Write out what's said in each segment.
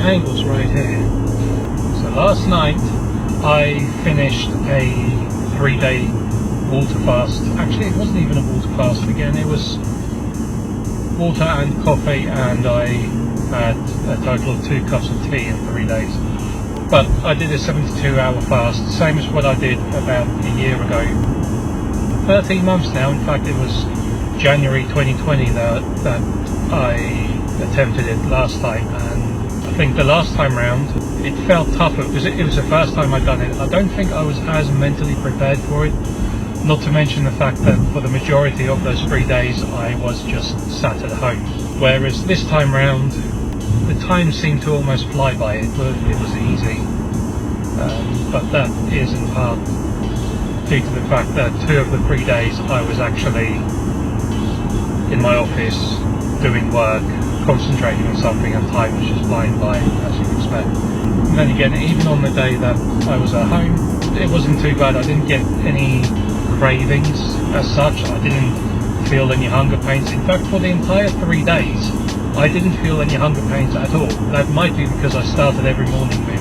angles right here. So last night I finished a 3-day water fast. Actually, it wasn't even a water fast again, it was water and coffee, and I had a total of 2 cups of tea in 3 days. But I did a 72-hour fast, same as what I did about a year ago. 13 months now, in fact it was January 2020 that I attempted it last time, and I think the last time round it felt tougher because it was the first time I'd done it. I don't think I was as mentally prepared for it, not to mention the fact that for the majority of those 3 days I was just sat at home, whereas this time round the time seemed to almost fly by. It was easy, but that is in part due to the fact that 2 of the 3 days I was actually in my office doing work, concentrating on something, and time was just flying by, as you'd expect. And then again, even on the day that I was at home, it wasn't too bad. I didn't get any cravings as such. I didn't feel any hunger pains. In fact, for the entire 3 days I didn't feel any hunger pains at all. That might be because I started every morning with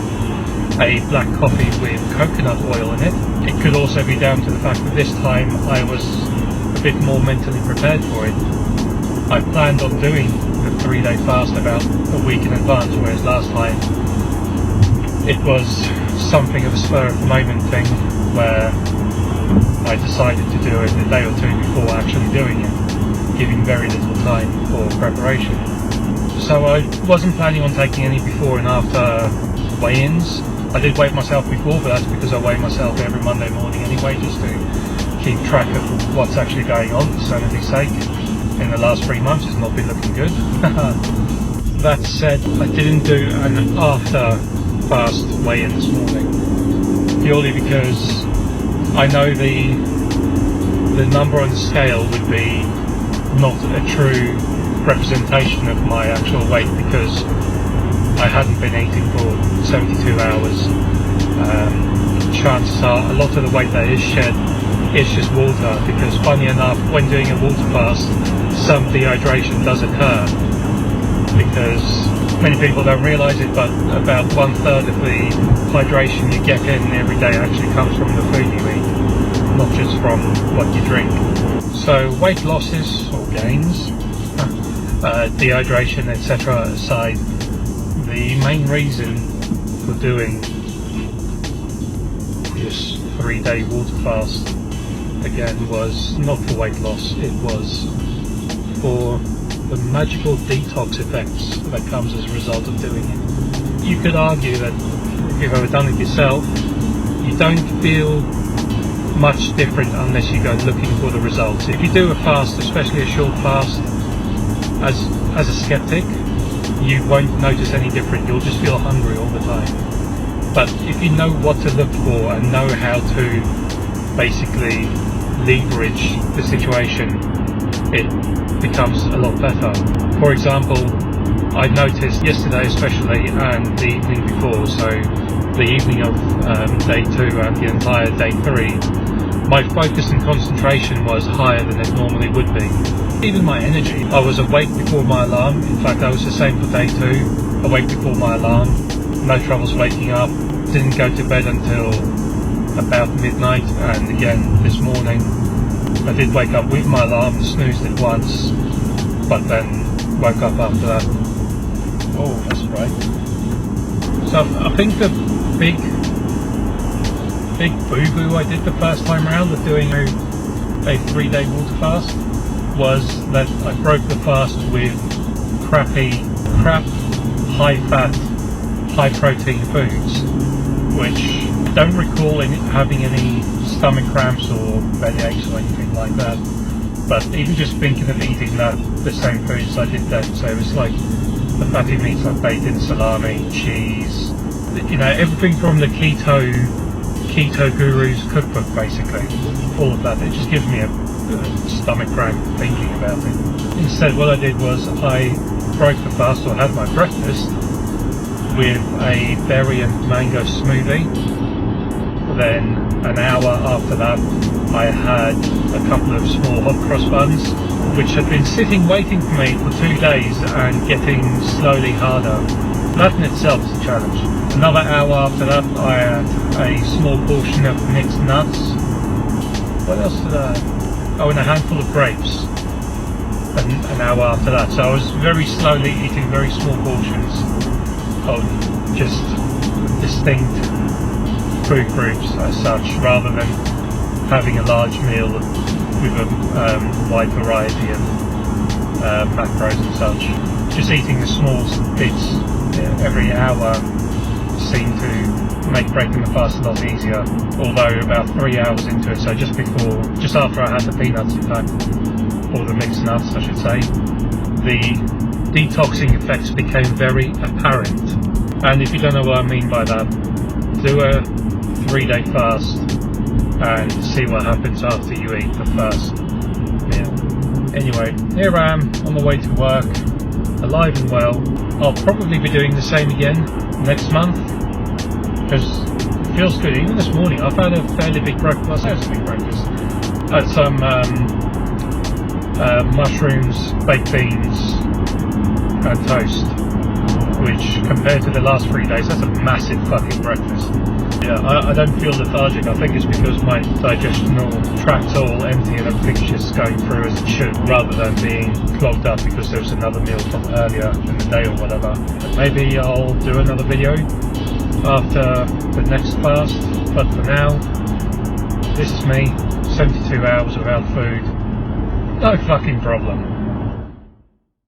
a black coffee with coconut oil in it. It could also be down to the fact that this time I was a bit more mentally prepared for it. I planned on doing the 3-day fast about a week in advance, whereas last time it was something of a spur of the moment thing where I decided to do it a day or 2 before actually doing it, giving very little time for preparation. So I wasn't planning on taking any before and after weigh-ins. I did weigh myself before, but that's because I weigh myself every Monday morning anyway, just to keep track of what's actually going on for sanity's sake. In the last 3 months it's not been looking good. That said, I didn't do an after fast weigh-in this morning, purely because I know the number on the scale would be not a true representation of my actual weight, because I hadn't been eating for 72 hours. Chances are a lot of the weight that is shed is just water, because funny enough, when doing a water fast, some dehydration does occur, because many people don't realise it, but about 1/3 of the hydration you get in every day actually comes from the food you eat, not just from what you drink. So weight losses or gains, dehydration, etc. aside, the main reason for doing this 3-day water fast again was not for weight loss, it was for the magical detox effects that comes as a result of doing it. You could argue that if you've ever done it yourself, you don't feel much different unless you go looking for the results. If you do a fast, especially a short fast, as a skeptic, you won't notice any different. You'll just feel hungry all the time. But if you know what to look for and know how to basically leverage the situation, it becomes a lot better. For example, I noticed yesterday especially, and the evening before, so the evening of day 2 and the entire day 3, my focus and concentration was higher than it normally would be. Even my energy, I was awake before my alarm. In fact, I was the same for day 2, awake before my alarm, no troubles waking up, didn't go to bed until about midnight, and again this morning I did wake up with my alarm, snoozed it once, but then woke up after that. Oh, that's right. So I think the big boo-boo I did the first time around of doing a 3-day water fast was that I broke the fast with crap, high-fat, high-protein foods, which I don't recall having any stomach cramps or belly aches or anything like that. But even just thinking of eating the same foods, I did that. So it was like the fatty meats like bacon, salami, cheese, everything from the keto guru's cookbook, basically. All of that. It just gives me a stomach cramp thinking about it. Instead, what I did was I broke the fast, or had my breakfast with a berry and mango smoothie. Then an hour after that I had a couple of small hot cross buns, which had been sitting waiting for me for 2 days and getting slowly harder. that in itself is a challenge. Another hour after that, I had a small portion of mixed nuts. What else did I have? Oh, and a handful of grapes. An hour after that. So I was very slowly eating very small portions of just distinct food groups as such, rather than having a large meal with a wide variety of macros and such. Just eating the small bits every hour seemed to make breaking the fast a lot easier, although about 3 hours into it, so just after I had the peanuts in fact, or the mixed nuts I should say, the detoxing effects became very apparent. And if you don't know what I mean by that, do a 3-day fast and see what happens after you eat the first meal. Anyway, here I am on the way to work, alive and well. I'll probably be doing the same again next month, because it feels good. Even this morning I've had a fairly big breakfast. I had a big breakfast. I had some mushrooms, baked beans and toast, which compared to the last 3 days, that's a massive fucking breakfast. Yeah, I don't feel lethargic. I think it's because my digestional tract's all empty and everything's just going through as it should, rather than being clogged up because there was another meal from earlier in the day or whatever. But maybe I'll do another video after the next fast, but for now, this is me, 72 hours without food, no fucking problem.